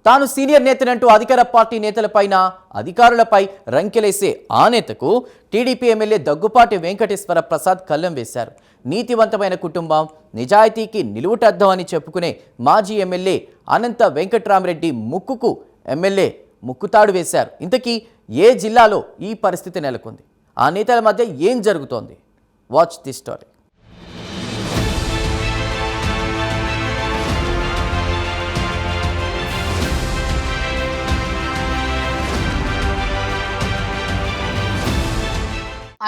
తాను సీనియర్ నేతనంటూ అధికార పార్టీ నేతలపైన అధికారులపై రంకెలేసే ఆ నేతకు టీడీపీ ఎమ్మెల్యే దగ్గుపాటి వెంకటేశ్వర ప్రసాద్ కళ్ళెం వేశారు. నీతివంతమైన కుటుంబం, నిజాయితీకి నిలువుటద్దం అని చెప్పుకునే మాజీ ఎమ్మెల్యే అనంత వెంకట్రామరెడ్డి ముక్కుకు ఎమ్మెల్యే ముక్కుతాడు వేశారు. ఇంతకీ ఏ జిల్లాలో ఈ పరిస్థితి నెలకొంది? ఆ నేతల మధ్య ఏం జరుగుతోంది? Watch the story.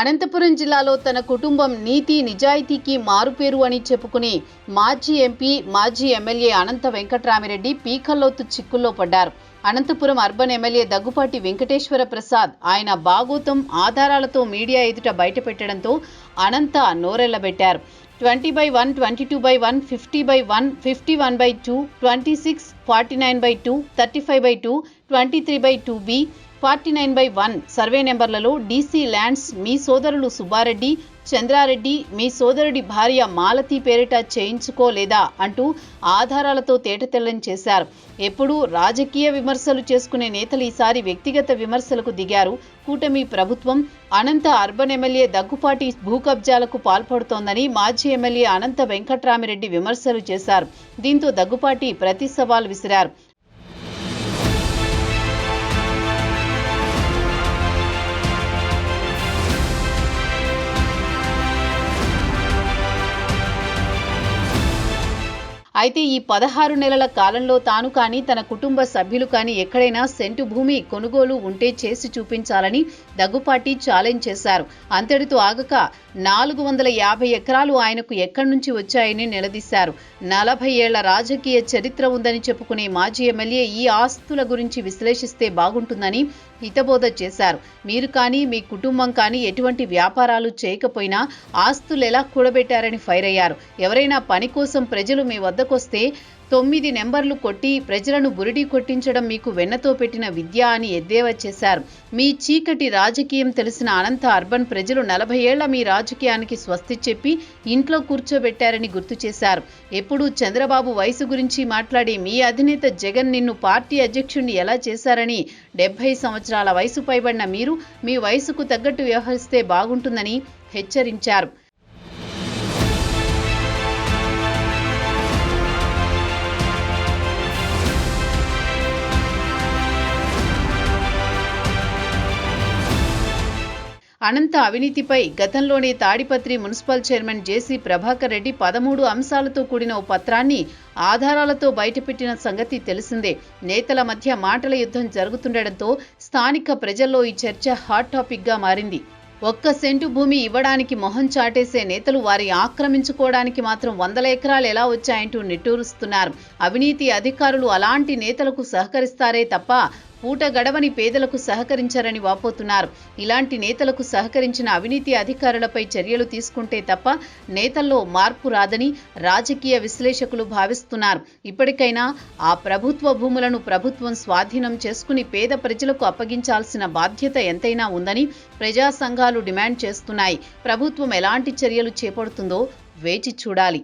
అనంతపురం జిల్లాలో తన కుటుంబం నీతి నిజాయితీకి మారుపేరు అని చెప్పుకుని మాజీ ఎంపీ మాజీ ఎమ్మెల్యే అనంత వెంకట్రామిరెడ్డి పీకల్లోతు చిక్కుల్లో పడ్డారు. అనంతపురం అర్బన్ ఎమ్మెల్యే దగ్గుపాటి వెంకటేశ్వర ప్రసాద్ ఆయన బాగోతం ఆధారాలతో మీడియా ఎదుట బయటపెట్టడంతో అనంత నోరెళ్లబెట్టారు. 20/1, 22/1, 50/1, 51/2, 26, 49/2, 35/2, 23/2B, 49/1 సర్వే నెంబర్లలో డీసీ ల్యాండ్స్ మీ సోదరులు సుబ్బారెడ్డి, చంద్రారెడ్డి, మీ సోదరుడి భార్య మాలతి పేరిట చేయించుకోలేదా అంటూ ఆధారాలతో తేటతెల్లం చేశారు. ఎప్పుడూ రాజకీయ విమర్శలు చేసుకునే నేతలు ఈసారి వ్యక్తిగత విమర్శలకు దిగారు. కూటమి ప్రభుత్వం అనంత అర్బన్ ఎమ్మెల్యే దగ్గుపాటి భూ కబ్జాలకు పాల్పడుతోందని మాజీ ఎమ్మెల్యే అనంత వెంకట్రామిరెడ్డి విమర్శలు చేశారు. దీంతో దగ్గుపాటి ప్రతి సవాల్ విసిరారు. అయితే ఈ 16 నెలల కాలంలో తాను కానీ తన కుటుంబ సభ్యులు కానీ ఎక్కడైనా సెంటు భూమి కొనుగోలు ఉంటే చేసి చూపించాలని దగ్గుపాటి ఛాలెంజ్ చేశారు. అంతటితో ఆగక 450 ఎకరాలు ఆయనకు ఎక్కడి నుంచి వచ్చాయని నిలదీశారు. 40 ఏళ్ల రాజకీయ చరిత్ర ఉందని చెప్పుకునే మాజీ ఎమ్మెల్యే ఈ ఆస్తుల గురించి విశ్లేషిస్తే బాగుంటుందని హితబోధ చేశారు. మీరు కానీ మీ కుటుంబం కానీ ఎటువంటి వ్యాపారాలు చేయకపోయినా ఆస్తులు ఎలా కూడబెట్టారని ఫైర్ అయ్యారు. ఎవరైనా పని కోసం ప్రజలు మీ వద్దకొస్తే 9 నెంబర్లు కొట్టి ప్రజలను బురిడి కొట్టించడం మీకు వెన్నతో పెట్టిన విద్య అని ఎద్దేవా చేశారు. మీ చీకటి రాజకీయం తెలిసిన అనంత అర్బన్ ప్రజలు 40 ఏళ్ల మీ రాజకీయానికి స్వస్తి చెప్పి ఇంట్లో కూర్చోబెట్టారని గుర్తు చేశారు. ఎప్పుడూ చంద్రబాబు వయసు గురించి మాట్లాడి మీ అధినేత జగన్ నిన్ను పార్టీ అధ్యక్షుడిని ఎలా చేశారని 70 సంవత్సరాల వయసు పైబడిన మీరు మీ వయసుకు తగ్గట్టు వ్యవహరిస్తే బాగుంటుందని హెచ్చరించారు. అనంత అవినీతిపై గతంలోనే తాడిపత్రి మున్సిపల్ చైర్మన్ జేసీ ప్రభాకర్ రెడ్డి 13 అంశాలతో కూడిన ఓ పత్రాన్ని ఆధారాలతో బయటపెట్టిన సంగతి తెలిసిందే. నేతల మధ్య మాటల యుద్ధం జరుగుతుండటంతో స్థానిక ప్రజల్లో ఈ చర్చ హాట్ టాపిక్గా మారింది. ఒక్క సెంటు భూమి ఇవ్వడానికి మొహం చాటేసే నేతలు వారి ఆక్రమించుకోవడానికి మాత్రం 100 ఎకరాలు ఎలా వచ్చాయంటూ నిట్టూరుస్తున్నారు. అవినీతి అధికారులు అలాంటి నేతలకు సహకరిస్తారే తప్ప పూట గడవని పేదలకు సహకరించారని వాపోతున్నారు. ఇలాంటి నేతలకు సహకరించిన అవినీతి అధికారులపై చర్యలు తీసుకుంటే తప్ప నేతల్లో మార్పు రాదని రాజకీయ విశ్లేషకులు భావిస్తున్నారు. ఇప్పటికైనా ఆ ప్రభుత్వ భూములను ప్రభుత్వం స్వాధీనం చేసుకుని పేద ప్రజలకు అప్పగించాల్సిన బాధ్యత ఎంతైనా ఉందని ప్రజా సంఘాలు డిమాండ్ చేస్తున్నాయి. ప్రభుత్వం ఎలాంటి చర్యలు చేపడుతుందో వేచి చూడాలి.